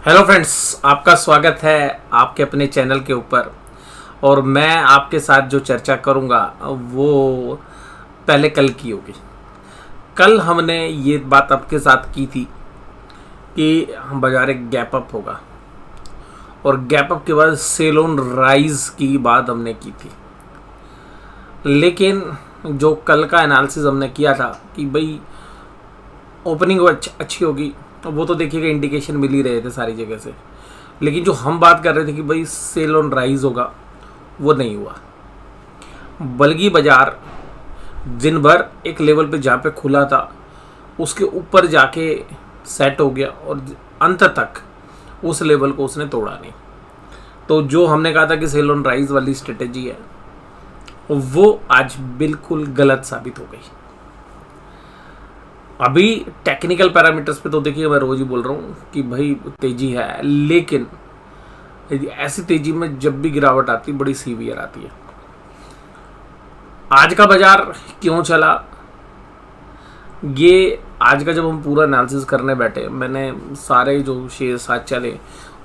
Hello friends, आपका स्वागत है आपके अपने चैनल के ऊपर। और मैं आपके साथ जो चर्चा करूंगा वो पहले कल की होगी। कल हमने ये बात आपके साथ की थी कि हम बाजार एक गैप अप होगा और गैप अप के बाद सेल ऑन राइज की बात हमने की थी। लेकिन जो कल का एनालिसिस हमने किया था कि भाई ओपनिंग अच्छी होगी, वो तो देखिएगा इंडिकेशन मिल ही रहे थे सारी जगह से। लेकिन जो हम बात कर रहे थे कि भाई सेल ऑन राइज होगा, वो नहीं हुआ। बल्कि बाजार दिन भर एक लेवल पे जहाँ पे खुला था उसके ऊपर जाके सेट हो गया और अंत तक उस लेवल को उसने तोड़ा नहीं। तो जो हमने कहा था कि सेल ऑन राइज वाली स्ट्रेटेजी है वो आज बिल्कुल गलत साबित हो गई। अभी टेक्निकल पैरामीटर्स पे तो देखिए मैं रोज ही बोल रहा हूँ कि भाई तेजी है, लेकिन ऐसी तेजी में जब भी गिरावट आती बड़ी सीवियर आती है। आज का बाजार क्यों चला, ये आज का जब हम पूरा एनालिसिस करने बैठे, मैंने सारे जो शेयर साथ चले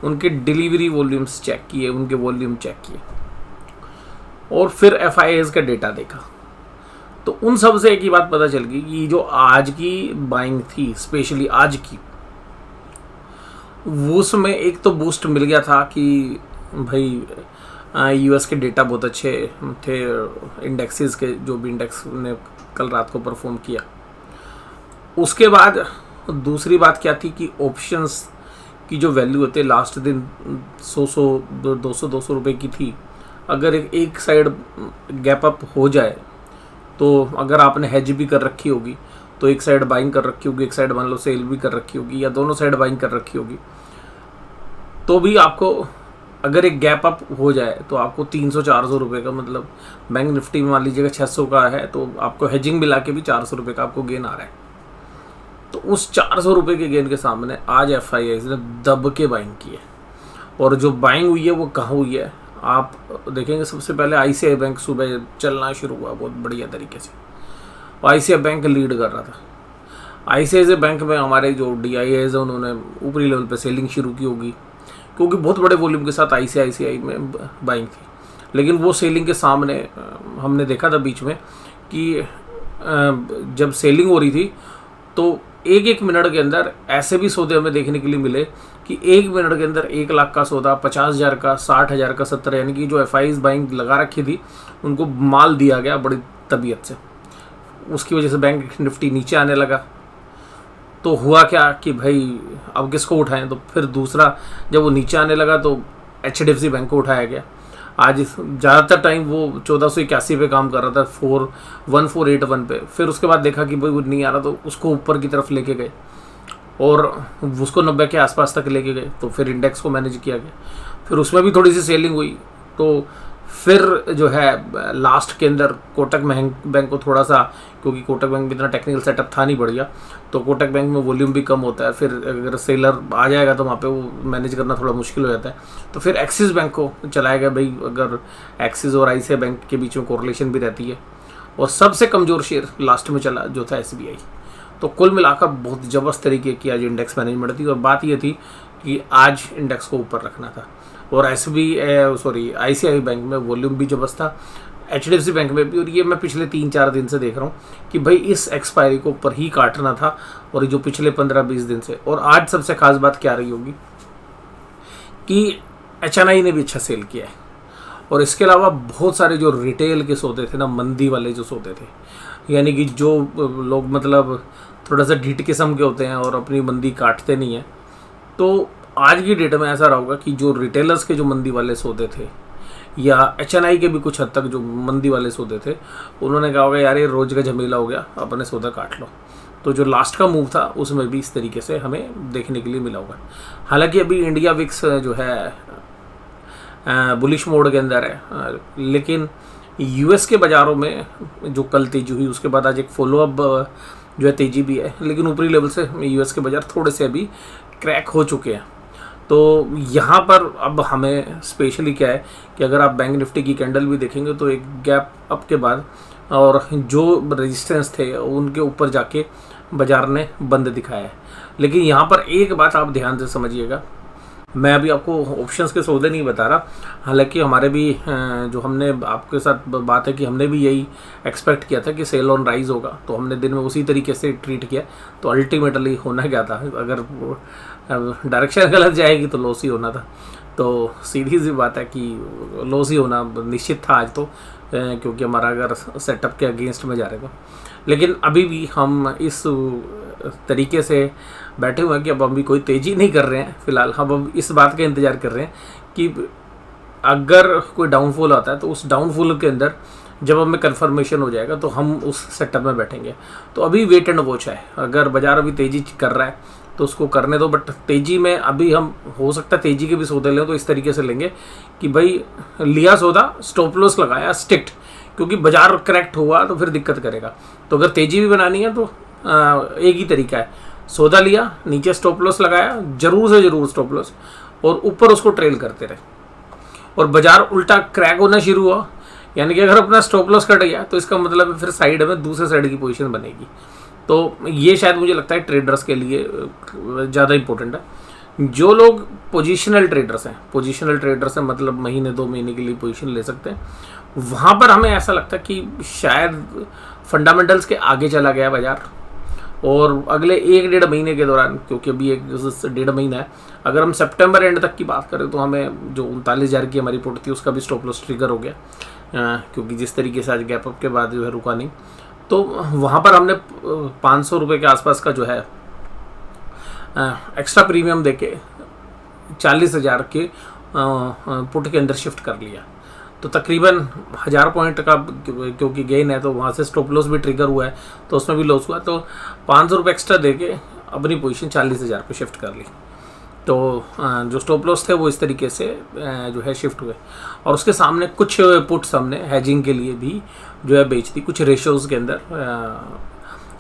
उनके डिलीवरी वॉल्यूम्स चेक किए, उनके वॉल्यूम चेक किए और फिर FIIs का डेटा देखा। तो उन सब से एक ही बात पता चल गई कि जो आज की बाइंग थी, स्पेशली आज की, उसमें एक तो बूस्ट मिल गया था कि भाई US के डेटा बहुत अच्छे थे, इंडेक्सेस के, जो भी इंडेक्स ने कल रात को परफॉर्म किया। उसके बाद दूसरी बात क्या थी कि ऑप्शंस की जो वैल्यू होती है लास्ट दिन 200 रुपए की थी। अगर एक साइड गैप अप हो जाए तो अगर आपने हेज भी कर रखी होगी तो एक साइड बाइंग कर रखी होगी, एक साइड मान लो सेल भी कर रखी होगी, या दोनों साइड बाइंग कर रखी होगी, तो भी आपको अगर एक गैप अप हो जाए तो आपको 300-400 रुपये का, मतलब बैंक निफ्टी में मान लीजिएगा 600 का है तो आपको हेजिंग मिला के भी 400 रुपये का आपको गेन आ रहा है। तो उस 400 रुपये के गेन के सामने आज FIIs ने दब के बाइंग की है। और जो बाइंग हुई है वो कहाँ हुई है आप देखेंगे। सबसे पहले ICICI बैंक सुबह चलना शुरू हुआ बहुत बढ़िया तरीके से, और ICICI बैंक लीड कर रहा था। ICICI बैंक में हमारे जो DIAs है उन्होंने ऊपरी लेवल पे सेलिंग शुरू की होगी, क्योंकि बहुत बड़े वॉल्यूम के साथ ICICI में बाइंग थी। लेकिन वो सेलिंग के सामने हमने देखा था बीच में कि जब सेलिंग हो रही थी तो एक मिनट के अंदर ऐसे भी सौदे हमें देखने के लिए मिले कि 1 मिनट के अंदर 1 लाख का सौदा, 50,000 का, 60,000 का, 70, यानी कि जो FIIs बाइंग लगा रखी थी उनको माल दिया गया बड़ी तबीयत से। उसकी वजह से बैंक निफ्टी नीचे आने लगा। तो हुआ क्या कि भाई अब किसको उठाएं, तो फिर दूसरा जब वो नीचे आने लगा तो HDFC बैंक को उठाया गया। आज ज़्यादातर टाइम वो 1481 पे काम कर रहा था, 1481 पे। फिर उसके बाद देखा कि भाई वो नहीं आ रहा तो उसको ऊपर की तरफ लेके गए और उसको 90 के आसपास तक लेके गए। तो फिर इंडेक्स को मैनेज किया गया, फिर उसमें भी थोड़ी सी सेलिंग हुई। तो फिर जो है लास्ट के अंदर कोटक बैंक को थोड़ा सा, क्योंकि कोटक बैंक में इतना टेक्निकल सेटअप था नहीं बढ़िया, तो कोटक बैंक में वॉल्यूम भी कम होता है। फिर अगर सेलर आ जाएगा तो वहाँ पे वो मैनेज करना थोड़ा मुश्किल हो जाता है। तो फिर एक्सिस बैंक को चलाया गया भाई, अगर एक्सिस और ICICI बैंक के बीच में कोरिलेशन भी रहती है। और सबसे कमज़ोर शेयर लास्ट में चला जो था SBI। तो कुल मिलाकर बहुत ज़बरदस्त तरीके की आज इंडेक्स मैनेजमेंट थी। और बात ये थी कि आज इंडेक्स को ऊपर रखना था। और ICICI बैंक में वॉल्यूम भी जबरदस्त था, HDFC बैंक में भी। और ये मैं पिछले 3-4 दिन से देख रहा हूँ कि भाई इस एक्सपायरी को ऊपर ही काटना था, और जो पिछले 15-20 दिन से। और आज सबसे खास बात क्या रही होगी कि HNI ने भी अच्छा सेल किया है। और इसके अलावा बहुत सारे जो रिटेल के सौदे थे ना, मंदी वाले जो सौदे थे, यानी कि जो लोग मतलब थोड़ा सा ढीठ किस्म के होते हैं और अपनी मंदी काटते नहीं हैं, तो आज की डेट में ऐसा रहा होगा कि जो रिटेलर्स के जो मंदी वाले सौदे थे, या HNI के भी कुछ हद तक जो मंदी वाले सौदे थे, उन्होंने कहा होगा यार ये रोज़ का झमेला हो गया, अपने सौदा काट लो। तो जो लास्ट का मूव था उसमें भी इस तरीके से हमें देखने के लिए मिला होगा। हालांकि अभी इंडिया विक्स जो है बुलिश मोड के अंदर है, लेकिन US के बाज़ारों में जो कल तेजी हुई उसके बाद आज एक फॉलोअप जो है तेजी भी है। लेकिन ऊपरी लेवल से US के बाज़ार थोड़े से अभी क्रैक हो चुके हैं। तो यहाँ पर अब हमें स्पेशली क्या है कि अगर आप बैंक निफ्टी की कैंडल भी देखेंगे तो एक गैप अप के बाद और जो रेजिस्टेंस थे उनके ऊपर जाके बाज़ार ने बंद दिखाया है। लेकिन यहाँ पर एक बात आप ध्यान से समझिएगा मैं अभी आपको ऑप्शंस के सौदे नहीं बता रहा, हालांकि हमारे भी जो हमने आपके साथ बात है कि हमने भी यही एक्सपेक्ट किया था कि सेल ऑन राइज होगा, तो हमने दिन में उसी तरीके से ट्रीट किया। तो अल्टीमेटली होना क्या था, अगर डायरेक्शन गलत जाएगी तो लॉस ही होना था। तो सीधी सी बात है कि लॉस ही होना निश्चित था आज तो, क्योंकि हमारा अगर सेटअप के अगेंस्ट में जा रहे थे। लेकिन अभी भी हम इस तरीके से बैठे हुए हैं कि अब हम भी कोई तेज़ी नहीं कर रहे हैं फ़िलहाल। हम अब इस बात का इंतज़ार कर रहे हैं कि अगर कोई डाउनफॉल आता है तो उस डाउनफॉल के अंदर जब हमें कन्फर्मेशन हो जाएगा तो हम उस सेटअप में बैठेंगे। तो अभी वेट एंड वॉच है। अगर बाज़ार अभी तेज़ी कर रहा है तो उसको करने दो, बट तेज़ी में अभी हम हो सकता है तेज़ी के भी सौदे लें तो इस तरीके से लेंगे कि भाई लिया सौदा, स्टॉप लॉस लगाया स्ट्रिक्ट, क्योंकि बाज़ार करेक्ट हुआ तो फिर दिक्कत करेगा। तो अगर तेज़ी भी बनानी है तो एक ही तरीका है, सौदा लिया, नीचे स्टॉप लॉस लगाया, जरूर से जरूर स्टॉप लॉस, और ऊपर उसको ट्रेल करते रहे। और बाजार उल्टा क्रैक होना शुरू हुआ, यानी कि अगर अपना स्टॉप लॉस कट गया तो इसका मतलब फिर साइड में दूसरे साइड की पोजीशन बनेगी। तो ये शायद मुझे लगता है ट्रेडर्स के लिए ज़्यादा इंपॉर्टेंट है। जो लोग पोजिशनल ट्रेडर्स हैं मतलब महीने 2 महीने के लिए पोजीशन ले सकते हैं, वहाँ पर हमें ऐसा लगता है कि शायद फंडामेंटल्स के आगे चला गया बाजार। और अगले 1-1.5 महीने के दौरान, क्योंकि अभी 1-1.5 महीना है, अगर हम सितंबर एंड तक की बात करें तो हमें जो 39,000 की हमारी पुट थी उसका भी स्टॉप लॉस ट्रिगर हो गया, क्योंकि जिस तरीके से आज गैप अप के बाद जो है रुका नहीं। तो वहाँ पर हमने 500 रुपये के आसपास का जो है एक्स्ट्रा प्रीमियम देके 40,000 के पुट के अंदर शिफ्ट कर लिया। तो तकरीबन 1000 पॉइंट का क्योंकि गेन है तो वहाँ से स्टॉप लॉस भी ट्रिगर हुआ है, तो उसमें भी लॉस हुआ। तो 500 रुपये एक्स्ट्रा देके अपनी पोजीशन 40,000 पे शिफ्ट कर ली। तो जो स्टॉप लॉस थे वो इस तरीके से जो है शिफ्ट हुए। और उसके सामने कुछ पुट्स हमने हैजिंग के लिए भी जो है बेच दी, कुछ रेशोज़ के अंदर।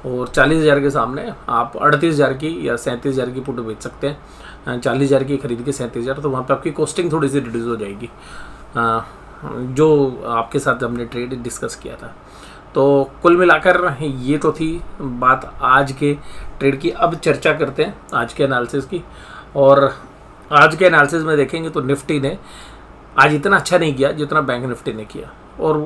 और 40,000 के सामने आप 38,000 की या 37,000 की पुट बेच सकते हैं। 40,000 की खरीद के 37,000, तो वहाँ पे आपकी कॉस्टिंग थोड़ी सी रिड्यूस हो जाएगी, जो आपके साथ हमने ट्रेड डिस्कस किया था। तो कुल मिलाकर ये तो थी बात आज के ट्रेड की। अब चर्चा करते हैं आज के एनालिसिस की। और आज के एनालिसिस में देखेंगे तो निफ्टी ने आज इतना अच्छा नहीं किया जितना बैंक निफ्टी ने किया। और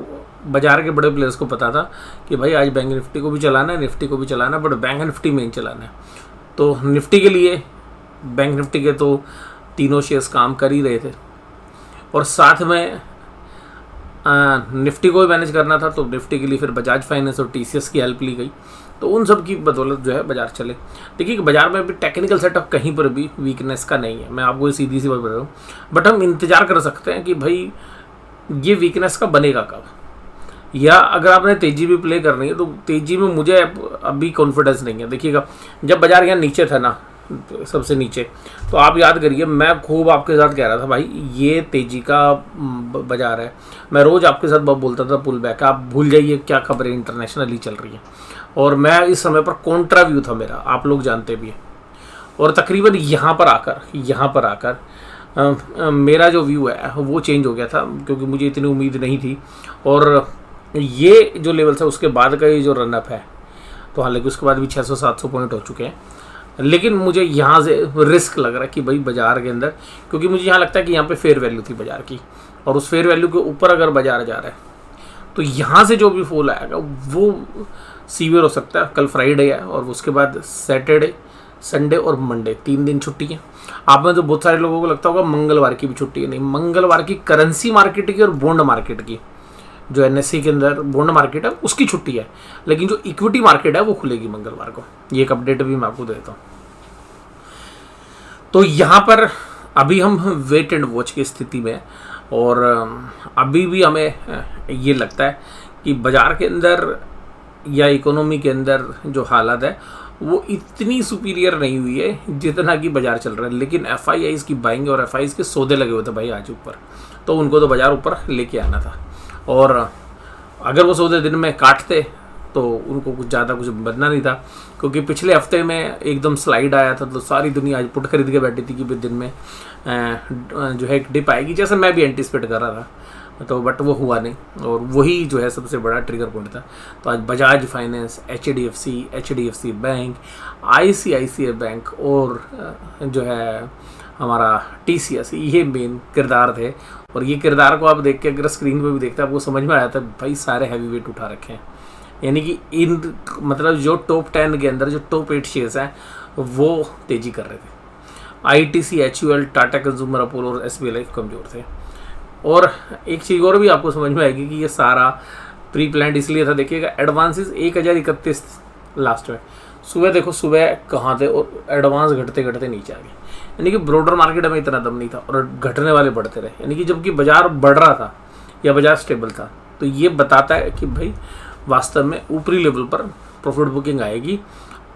बाजार के बड़े प्लेयर्स को पता था कि भाई आज बैंक निफ्टी को भी चलाना है, निफ्टी को भी चलाना है, बट बैंक निफ्टी में ही चलाना है। तो निफ्टी के लिए बैंक निफ्टी के तो तीनों शेयर्स काम कर ही रहे थे, और साथ में निफ्टी को भी मैनेज करना था। तो निफ्टी के लिए फिर बजाज फाइनेंस और टीसीएस की हेल्प ली गई। तो उन सब की बदौलत जो है बाजार चले। देखिए कि बाजार में भी टेक्निकल सेटअप कहीं पर भी वीकनेस का नहीं है, मैं आपको सीधी सी बात बता रहा हूँ। बट हम इंतज़ार कर सकते हैं कि भाई ये वीकनेस का बनेगा कब, या अगर आपने तेज़ी भी प्ले करनी है तो तेज़ी में मुझे अभी कॉन्फिडेंस नहीं है। देखिएगा जब बाजार यहाँ नीचे था ना, सबसे नीचे, तो आप याद करिए मैं खूब आपके साथ कह रहा था भाई ये तेज़ी का बाजार है। मैं रोज़ आपके साथ बोलता था पुल बैक, आप भूल जाइए क्या खबरें इंटरनेशनली चल रही हैं। और मैं इस समय पर कॉन्ट्रा व्यू था मेरा, आप लोग जानते भी हैं। और तकरीबन यहाँ पर आकर मेरा जो व्यू है वो चेंज हो गया था, क्योंकि मुझे इतनी उम्मीद नहीं थी। और ये जो लेवल था उसके बाद का ये जो रनअप है, तो हालांकि उसके बाद भी 600-700 पॉइंट हो चुके हैं, लेकिन मुझे यहाँ से रिस्क लग रहा है कि भाई बाजार के अंदर, क्योंकि मुझे यहाँ लगता है कि यहाँ पे फेयर वैल्यू थी बाजार की, और उस फेयर वैल्यू के ऊपर अगर बाजार जा रहा है तो यहाँ से जो भी फॉल आएगा वो सीवियर हो सकता है। कल फ्राइडे है और उसके बाद सैटरडे, संडे और मंडे 3 दिन छुट्टी है। आप में तो बहुत सारे लोगों को लगता होगा मंगलवार की भी छुट्टी है। नहीं, मंगलवार की करेंसी मार्केट की और बॉन्ड मार्केट की, जो एनएससी के अंदर बॉन्ड मार्केट है उसकी छुट्टी है, लेकिन जो इक्विटी मार्केट है वो खुलेगी मंगलवार को। ये एक अपडेट भी मैं आपको देता हूँ। तो यहाँ पर अभी हम वेट एंड वॉच की स्थिति में, और अभी भी हमें ये लगता है कि बाजार के अंदर या इकोनॉमी के अंदर जो हालत है वो इतनी सुपीरियर नहीं हुई है जितना कि बाजार चल रहा है। लेकिन एफआईआईज की बाइंग और एफआईआईज के सौदे लगे हुए थे भाई आज ऊपर, तो उनको तो बाजार ऊपर लेके आना था। और अगर वो सौदे दिन में काटते तो उनको कुछ ज़्यादा कुछ बनना नहीं था, क्योंकि पिछले हफ्ते में एकदम स्लाइड आया था तो सारी दुनिया आज पुट खरीद के बैठी थी कि दिन में जो है एक डिप आएगी, जैसे मैं भी एंटिसिपेट कर रहा था। तो बट वो हुआ नहीं, और वही जो है सबसे बड़ा ट्रिगर पॉइंट था। तो आज Bajaj finance, HDFC bank, ICICI bank और जो है हमारा TCS, ये मेन किरदार थे। और ये किरदार को आप देख के अगर स्क्रीन पे भी देखते हैं आपको समझ में आया था भाई सारे हैवी वेट उठा रखे हैं। यानी कि इन मतलब जो टॉप 10 के अंदर जो टॉप 8 शेयर्स हैं वो तेजी कर रहे थे। ITC, HUL, Tata consumer, Apollo और SBI लाइफ कमज़ोर थे। और एक चीज़ और भी आपको समझ में आएगी कि ये सारा प्री प्लान्ड इसलिए था। देखिएगा एडवांसेस 1031 लास्ट में, सुबह देखो सुबह कहाँ थे और एडवांस घटते घटते नीचे आ गए। यानी कि ब्रॉडर मार्केट में इतना दम नहीं था और घटने वाले बढ़ते रहे। यानी कि जबकि बाजार बढ़ रहा था या बाजार स्टेबल था, तो ये बताता है कि भाई वास्तव में ऊपरी लेवल पर प्रॉफिट बुकिंग आएगी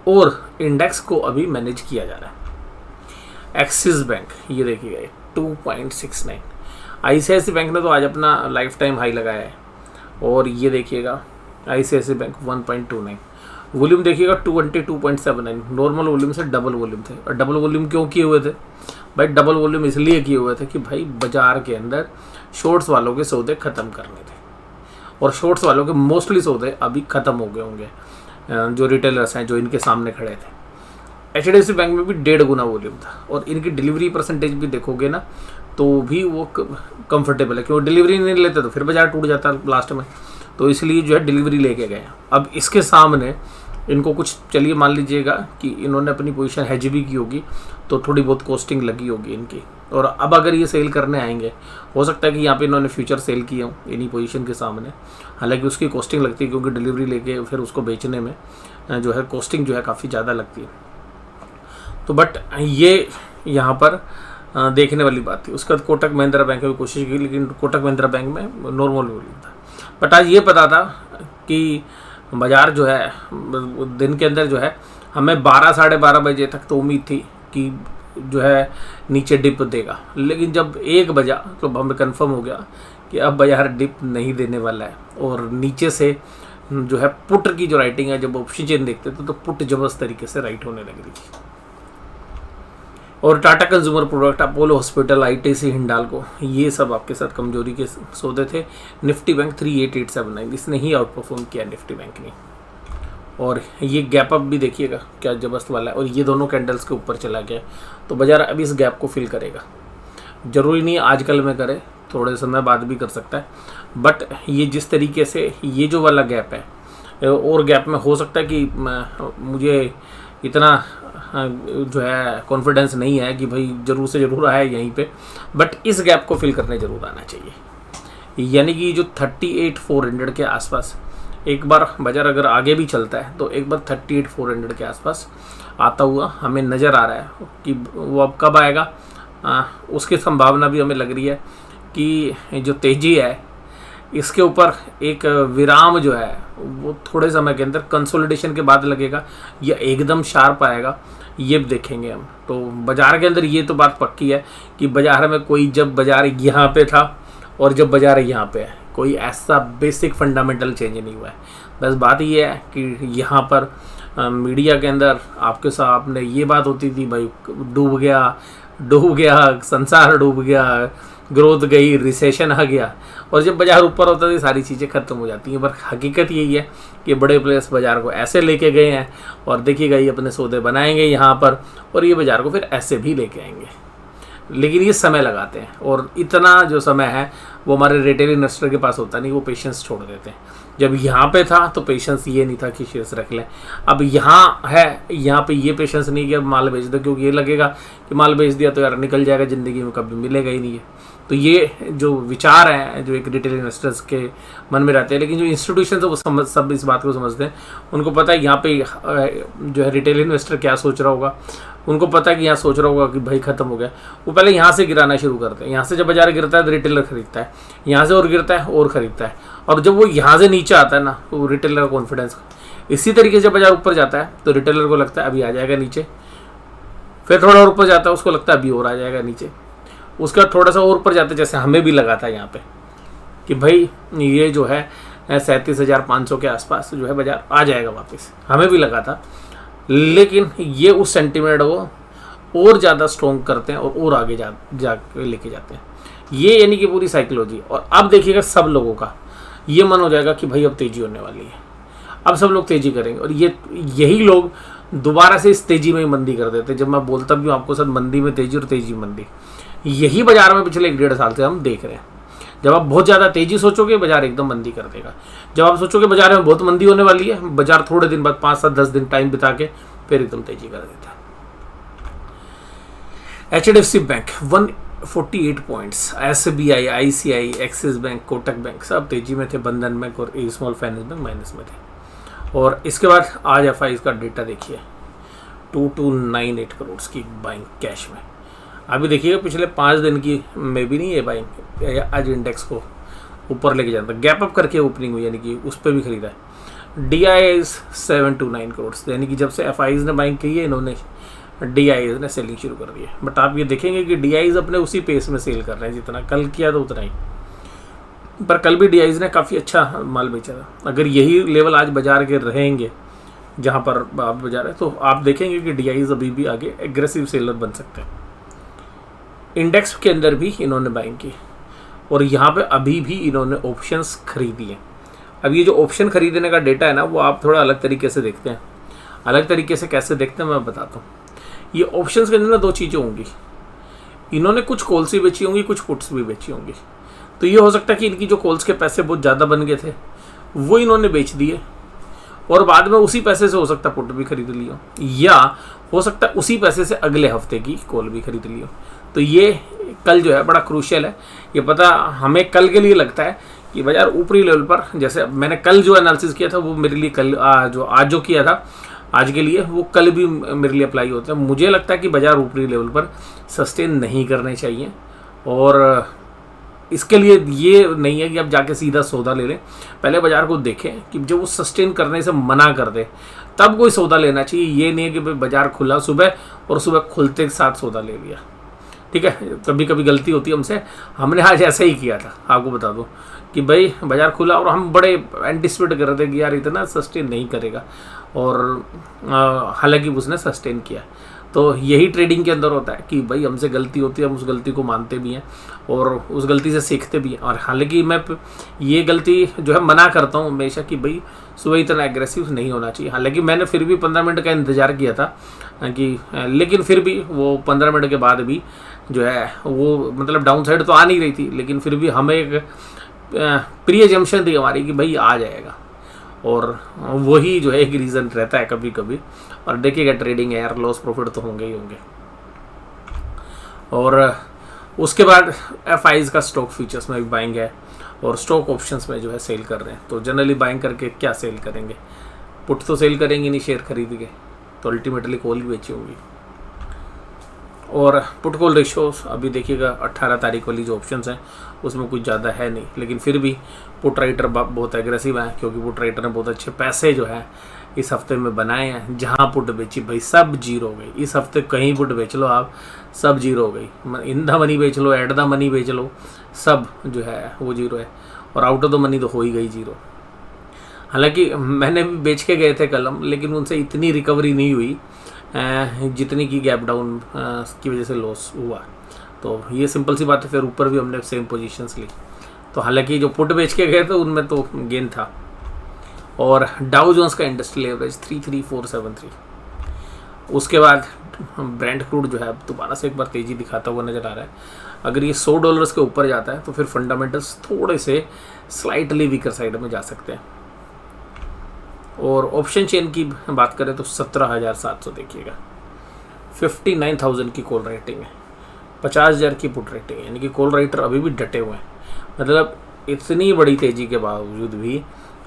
और इंडेक्स को अभी मैनेज किया जा रहा है। एक्सिस बैंक ये देखिएगा 2.69, ICICI बैंक ने तो आज अपना लाइफ टाइम हाई लगाया है। और ये देखिएगा ICICI बैंक 1.29, वॉल्यूम देखिएगा 22.79, नॉर्मल वॉल्यूम से डबल वॉल्यूम थे। और डबल वॉल्यूम क्यों किए हुए थे भाई? डबल वॉल्यूम इसलिए किए हुए थे कि भाई बाजार के अंदर शॉर्ट्स वालों के सौदे ख़त्म करने थे और शॉर्ट्स वालों के मोस्टली सौदे अभी ख़त्म हो गए होंगे, जो रिटेलर्स हैं जो इनके सामने खड़े थे। HDFC बैंक में भी 1.5 गुना वॉल्यूम था और इनकी डिलीवरी परसेंटेज भी देखोगे ना तो भी वो कंफर्टेबल है, क्योंकि डिलीवरी नहीं लेते तो फिर बाजार टूट जाता लास्ट में, तो इसलिए जो है डिलीवरी लेके गए। अब इसके सामने इनको कुछ, चलिए मान लीजिएगा कि इन्होंने अपनी पोजीशन हेज भी की होगी तो थोड़ी बहुत कॉस्टिंग लगी होगी इनकी। और अब अगर ये सेल करने आएंगे, हो सकता है कि यहाँ पे इन्होंने फ्यूचर सेल किए हों इन्हीं पोजीशन के सामने, हालांकि उसकी कॉस्टिंग लगती है क्योंकि डिलीवरी लेके फिर उसको बेचने में जो है कॉस्टिंग जो है काफ़ी ज़्यादा लगती है। तो बट ये यहाँ पर देखने वाली बात थी। उसके बाद कोटक महिंद्रा बैंक में भी कोशिश की, लेकिन कोटक महिंद्रा बैंक में नॉर्मल वॉल्यूम था। बट आज ये पता था कि बाज़ार जो है दिन के अंदर जो है हमें 12 साढ़े 12 बजे तक तो उम्मीद थी कि जो है नीचे डिप देगा, लेकिन जब 1 बजा तो हमें कंफर्म हो गया कि अब बाज़ार डिप नहीं देने वाला है। और नीचे से जो है पुट की जो राइटिंग है, जब ऑप्शन चेन देखते थे तो पुट जबरदस्त तरीके से राइट होने लग रही थी। और Tata consumer product, Apollo hospital, ITC, Hindalco, ये सब आपके साथ कमजोरी के सौदे थे। निफ्टी बैंक 38879, इसने ही आउट परफॉर्म किया निफ्टी बैंक ने। और ये गैप अप भी देखिएगा क्या जबरदस्त वाला है और ये दोनों कैंडल्स के ऊपर चला गया, तो बाजार अभी इस गैप को फिल करेगा। ज़रूरी नहीं आजकल में करे, थोड़े समय बाद भी कर सकता है, बट ये जिस तरीके से ये जो वाला गैप है और गैप में हो सकता है कि मुझे इतना जो है कॉन्फिडेंस नहीं है कि भाई ज़रूर से ज़रूर आए यहीं पे, बट इस गैप को फिल करने ज़रूर आना चाहिए। यानी कि जो 38,400 के आसपास एक बार बाजार अगर आगे भी चलता है तो एक बार 38,400 के आसपास आता हुआ हमें नज़र आ रहा है कि वो अब कब आएगा, उसकी संभावना भी हमें लग रही है कि जो तेज़ी है इसके ऊपर एक विराम जो है वो थोड़े समय के अंदर कंसोलिडेशन के बाद लगेगा या एकदम शार्प आएगा, ये देखेंगे हम। तो बाज़ार के अंदर ये तो बात पक्की है कि बाज़ार में कोई, जब बाज़ार यहाँ पे था और जब बाज़ार यहाँ पे है, कोई ऐसा बेसिक फंडामेंटल चेंज नहीं हुआ है। बस बात ये है कि यहाँ पर मीडिया के अंदर आपके सामने ये बात होती थी भाई डूब गया संसार, डूब गया, ग्रोथ गई, रिसेशन आ गया, और जब बाजार ऊपर होता है तो सारी चीज़ें खत्म हो जाती हैं। पर हकीकत यही है कि बड़े प्लेयर्स बाजार को ऐसे लेके गए हैं और देखिएगा ये अपने सौदे बनाएंगे यहाँ पर और ये बाजार को फिर ऐसे भी लेके आएंगे, लेकिन ये समय लगाते हैं और इतना जो समय है वो हमारे रिटेल इन्वेस्टर के पास होता नहीं, वो पेशेंस छोड़ देते हैं। जब यहाँ पे था तो पेशेंस ये नहीं था कि शेयर्स रख लें, अब यहाँ है, यहाँ पे ये पेशेंस नहीं कि अब माल बेच दो, क्योंकि ये लगेगा कि माल बेच दिया तो यार निकल जाएगा, ज़िंदगी में कभी मिलेगा ही नहीं है। तो ये जो विचार हैं जो एक रिटेल इन्वेस्टर्स के मन में रहते हैं, लेकिन जो इंस्टीट्यूशन वो सब इस बात को समझते हैं, उनको पता है यहाँ पे जो है रिटेल इन्वेस्टर क्या सोच रहा होगा, उनको पता है कि यहाँ सोच रहा होगा कि भाई ख़त्म हो गया, वो पहले यहाँ से गिराना शुरू करते हैं। यहाँ से जब बाजार गिरता है तो रिटेलर खरीदता है, यहाँ से और गिरता है और ख़रीदता है, और जब वो यहाँ से नीचे आता है ना तो रिटेलर का कॉन्फिडेंस, इसी तरीके से जब बाजार ऊपर जाता है तो रिटेलर को लगता है अभी आ जाएगा नीचे, फिर थोड़ा और ऊपर जाता है उसको लगता है अभी और आ जाएगा नीचे, उसका थोड़ा सा और ऊपर जाते, जैसे हमें भी लगा था यहाँ पे कि भाई ये जो है 37,500 के आसपास जो है बाजार आ जाएगा वापस, हमें भी लगा था, लेकिन ये उस सेंटीमेंट को और ज़्यादा स्ट्रॉन्ग करते हैं और आगे जा लेके जाते हैं। ये यानी कि पूरी साइकोलॉजी। और अब देखिएगा सब लोगों का ये मन हो जाएगा कि भाई अब तेज़ी होने वाली है, अब सब लोग तेज़ी करेंगे, और यही लोग दोबारा से इस तेजी में ही मंदी कर देते। जब मैं बोलता भी हूँ आपको सर मंदी में तेजी और तेजी में मंदी, यही बाजार में पिछले 1-1.5 साल से हम देख रहे हैं। जब आप बहुत ज़्यादा तेजी सोचोगे बाजार एकदम मंदी कर देगा, जब आप सोचोगे बाजार में बहुत मंदी होने वाली है, बाजार थोड़े दिन बाद 5-7-10 दिन टाइम बिता के फिर एकदम तेजी कर देता है। HDFC bank 148 points, SBI, ICI, axis bank, Kotak bank सब तेजी में थे, बंधन बैंक और स्मॉल फाइनेंस बैंक माइनस में थे। और इसके बाद आज FIs का डेटा देखिए, 2298 करोड़ की बाइंग कैश में। अभी देखिएगा पिछले 5 दिन की में भी नहीं है बाइंग, आज इंडेक्स को ऊपर लेके जाता, गैप अप करके ओपनिंग हुई, यानी कि उस पर भी खरीदा है। DIIs 729 करोड़, यानी कि जब से FIs ने बाइंग की है इन्होंने DIIs ने सेलिंग शुरू कर दी है। बट आप ये देखेंगे कि DIIs अपने उसी पेस में सेल कर रहे हैं जितना कल किया था उतना ही, पर कल भी DIIs ने काफ़ी अच्छा माल बेचा था। अगर यही लेवल आज बाजार के रहेंगे जहाँ पर आप बाजार है, तो आप देखेंगे कि DIIs अभी भी आगे एग्रेसिव सेलर बन सकते हैं। इंडेक्स के अंदर भी इन्होंने बाइंग की और यहाँ पे अभी भी इन्होंने ऑप्शंस खरीदी है। अब ये जो ऑप्शन खरीदने का डेटा है ना, वो आप थोड़ा अलग तरीके से देखते हैं। अलग तरीके से कैसे देखते हैं मैं बताता हूँ। ये ऑप्शंस के अंदर ना 2 चीज़ें होंगी, इन्होंने कुछ कॉल्स भी बेची होंगी, कुछ पुट्स भी बेची होंगी। तो ये हो सकता है कि इनकी जो कॉल्स के पैसे बहुत ज़्यादा बन गए थे वो इन्होंने बेच दिए और बाद में उसी पैसे से हो सकता है पुट भी खरीद लियो, या हो सकता है उसी पैसे से अगले हफ्ते की कॉल भी खरीद लियो। तो ये कल जो है बड़ा क्रूशियल है। ये पता हमें कल के लिए लगता है कि बाजार ऊपरी लेवल पर, जैसे मैंने कल जो एनालिसिस किया था वो मेरे लिए कल आज किया था आज के लिए, वो कल भी मेरे लिए अप्लाई होता है। मुझे लगता है कि बाजार ऊपरी लेवल पर सस्टेन नहीं करने चाहिए और इसके लिए ये नहीं है कि आप जाके सीधा सौदा ले लें। पहले बाजार को देखें कि जब वो सस्टेन करने से मना कर दे तब कोई सौदा लेना चाहिए। ये नहीं है कि भाई बाजार खुला सुबह और सुबह खुलते के साथ सौदा ले लिया। ठीक है, कभी कभी गलती होती है हमसे, हमने आज ऐसा ही किया था। आपको बता दूं कि भाई बाजार खुला और हम बड़े एंटिसिपेट कर रहे थे कि यार इतना सस्टेन नहीं करेगा, और हालांकि उसने सस्टेन किया। तो यही ट्रेडिंग के अंदर होता है कि भाई हमसे गलती होती है, हम उस गलती को मानते भी हैं और उस गलती से सीखते भी हैं। और हालांकि मैं ये गलती जो है मना करता हूँ हमेशा कि भाई सुबह इतना एग्रेसिव नहीं होना चाहिए। हालांकि मैंने फिर भी 15 मिनट का इंतज़ार किया था कि, लेकिन फिर भी वो 15 मिनट के बाद भी जो है वो मतलब डाउन साइड तो आ नहीं रही थी, लेकिन फिर भी हमें एक प्री एजम्पशन थी हमारी कि भाई आ जाएगा, और वही जो है एक रीज़न रहता है कभी कभी। और देखिएगा ट्रेडिंग है यार, लॉस प्रॉफिट तो होंगे ही होंगे। और उसके बाद FIs का स्टॉक फ्यूचर्स में भी बाइंग है और स्टॉक ऑप्शंस में जो है सेल कर रहे हैं। तो जनरली बाइंग करके क्या सेल करेंगे, पुट तो सेल करेंगे नहीं शेयर खरीद के, तो अल्टीमेटली कॉल भी बेची होगी। और पुट कॉल रेशियोस अभी देखिएगा 18 तारीख वाली जो ऑप्शंस हैं उसमें कुछ ज़्यादा है नहीं, लेकिन फिर भी पुट राइटर बहुत एग्रेसिव है, क्योंकि पुट राइटर ने बहुत अच्छे पैसे जो है इस हफ्ते में बनाए हैं। जहाँ पुट बेची भाई सब जीरो हो गई। इस हफ्ते कहीं पुट बेच लो आप, सब जीरो हो गई। इन द मनी बेच लो, एट द मनी बेच लो, सब जो है वो जीरो है, और आउट ऑफ द मनी तो हो ही गई जीरो। हालांकि मैंने भी बेच के गए थे कलम, लेकिन उनसे इतनी रिकवरी नहीं हुई जितनी की गैप डाउन की वजह से लॉस हुआ। तो ये सिंपल सी बात है। फिर ऊपर भी हमने सेम पोजीशंस ली। तो हालांकि जो पुट बेच के गए थे उनमें तो गेन था। और डाउ जोन्स का इंडस्ट्रियल एवरेज 33473। उसके बाद ब्रेंट क्रूड जो है दोबारा से एक बार तेज़ी दिखाता हुआ नज़र आ रहा है। अगर ये $100 के ऊपर जाता है तो फिर फंडामेंटल्स थोड़े से स्लाइटली वीकर साइड में जा सकते हैं। और ऑप्शन चेन की बात करें तो 17,700 देखिएगा, 59,000 की कॉल रेटिंग है, 50,000 की पुट रेटिंग है, यानी कि कॉल राइटर अभी भी डटे हुए हैं। मतलब इतनी बड़ी तेज़ी के बावजूद भी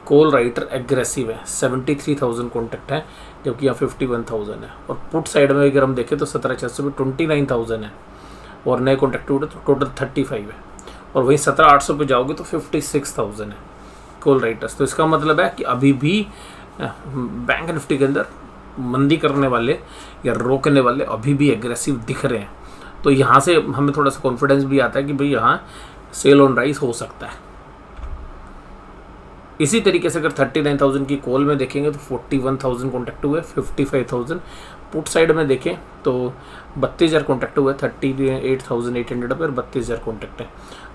कॉल राइटर एग्रेसिव है। 73,000 कॉन्टैक्ट है, जबकि यहाँ 51,000 है। और पुट साइड में अगर हम देखें तो 17,600 में 29,000 है, और नए कॉन्टैक्ट हुए तो टोटल 35 है। और वहीं 17,800 पे जाओगे तो 56,000 है कॉल राइटर्स। तो इसका मतलब है कि अभी भी बैंक निफ्टी के अंदर मंदी करने वाले या रोकने वाले अभी भी एग्रेसिव दिख रहे हैं। तो यहाँ से हमें थोड़ा सा कॉन्फिडेंस भी आता है कि भाई यहाँ सेल ऑन राइज हो सकता है। इसी तरीके से अगर 39,000 की कॉल में देखेंगे तो 41,000 कॉन्टैक्ट हुए, 55,000 पुट साइड में देखें तो 32,000 कॉन्टैक्ट हुआ है, 38,800 पर 32,000 कॉन्टैक्ट है।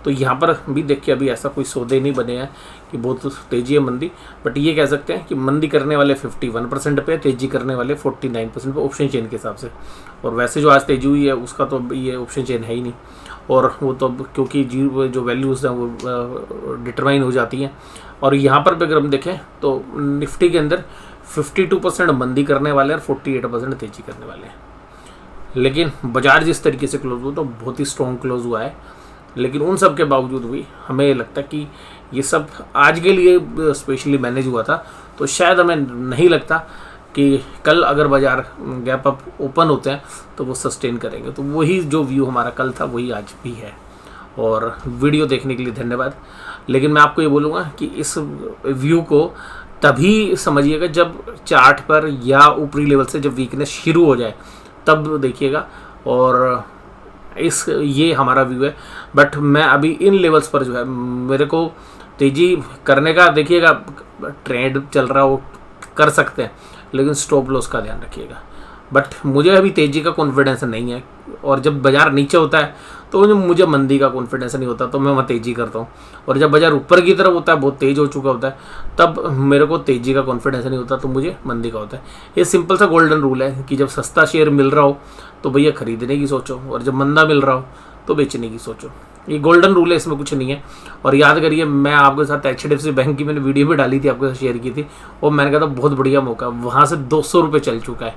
तो यहाँ पर भी देखिए अभी ऐसा कोई सौदे नहीं बने हैं कि बहुत तेज़ी है मंदी, बट ये कह सकते हैं कि मंदी करने वाले 51% पे, तेज़ी करने वाले 49% पे ऑप्शन चेन के हिसाब से। और वैसे जो आज तेज़ी हुई है उसका तो ये ऑप्शन चेन है ही नहीं, और वो तो क्योंकि जो वैल्यूज़ हैं वो डिटरमाइन हो जाती हैं। और यहाँ पर भी अगर हम देखें तो निफ्टी के अंदर 52% मंदी करने वाले और 48% तेज़ी करने वाले हैं। लेकिन बाजार जिस तरीके से क्लोज हुआ तो बहुत ही स्ट्रॉन्ग क्लोज हुआ है, लेकिन उन सब के बावजूद भी हमें लगता है कि ये सब आज के लिए स्पेशली मैनेज हुआ था। तो शायद हमें नहीं लगता कि कल अगर बाजार गैप अप ओपन होते हैं तो वो सस्टेन करेंगे। तो वही जो व्यू हमारा कल था वही आज भी है। और वीडियो देखने के लिए धन्यवाद। लेकिन मैं आपको ये बोलूँगा कि इस व्यू को तभी समझिएगा जब चार्ट पर या ऊपरी लेवल से जब वीकनेस शुरू हो जाए तब देखिएगा। और ये हमारा व्यू है। बट मैं अभी इन लेवल्स पर जो है मेरे को तेज़ी करने का, देखिएगा ट्रेंड चल रहा हो कर सकते हैं, लेकिन स्टॉप लॉस का ध्यान रखिएगा। बट मुझे अभी तेज़ी का कॉन्फिडेंस नहीं है, और जब बाजार नीचे होता है तो मुझे मंदी का कॉन्फिडेंस नहीं होता, तो मैं वहाँ तेज़ी करता हूँ। और जब बाजार ऊपर की तरफ होता है, बहुत तेज़ हो चुका होता है, तब मेरे को तेज़ी का कॉन्फिडेंस नहीं होता, तो मुझे मंदी का होता है। ये सिंपल सा गोल्डन रूल है कि जब सस्ता शेयर मिल रहा हो तो भैया खरीदने की सोचो, और जब मंदा मिल रहा हो तो बेचने की सोचो। ये गोल्डन रूल है, इसमें कुछ नहीं है। और याद करिए, मैं आपके साथ HDFC बैंक की मैंने वीडियो भी डाली थी, आपके साथ शेयर की थी, और मैंने कहा था बहुत बढ़िया मौका, वहाँ से 200 रुपये चल चुका है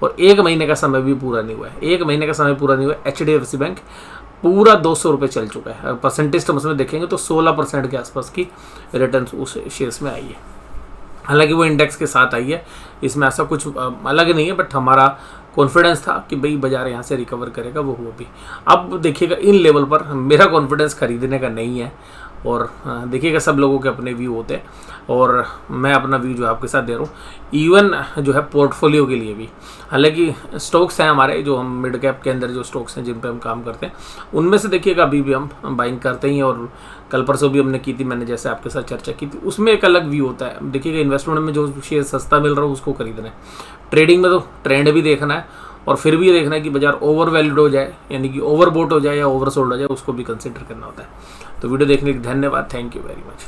और 1 महीने का समय भी पूरा नहीं हुआ है। 1 महीने का समय पूरा नहीं हुआ है, HDFC बैंक पूरा 200 रुपये चल चुका है। परसेंटेज टर्म्स में देखेंगे तो 16% के आसपास की रिटर्न उस शेयर्स में आई है। हालांकि वो इंडेक्स के साथ आई है, इसमें ऐसा कुछ अलग नहीं है, बट हमारा कॉन्फिडेंस था कि भाई बाजार यहाँ से रिकवर करेगा, वो हुआ भी। अब देखिएगा इन लेवल पर मेरा कॉन्फिडेंस खरीदने का नहीं है, और देखिएगा सब लोगों के अपने व्यू होते हैं, और मैं अपना व्यू जो आपके साथ दे रहा हूँ, इवन जो है पोर्टफोलियो के लिए भी। हालांकि स्टॉक्स हैं हमारे जो हम मिड कैप के अंदर जो स्टॉक्स हैं जिन पे हम काम करते हैं, उनमें से देखिएगा अभी भी हम बाइंग करते ही हैं, और कल परसों भी हमने की थी, मैंने जैसे आपके साथ चर्चा की थी, उसमें एक अलग व्यू होता है। देखिएगा इन्वेस्टमेंट में जो शेयर सस्ता मिल रहा है उसको खरीदना है, ट्रेडिंग में तो ट्रेंड भी देखना है, और फिर भी ये देखना है कि बाजार ओवर वैल्यूड हो जाए, यानी कि ओवर बोट हो जाए या ओवर सोल्ड हो जाए, उसको भी कंसिडर करना होता है। तो वीडियो देखने के लिए धन्यवाद। Thank you very much.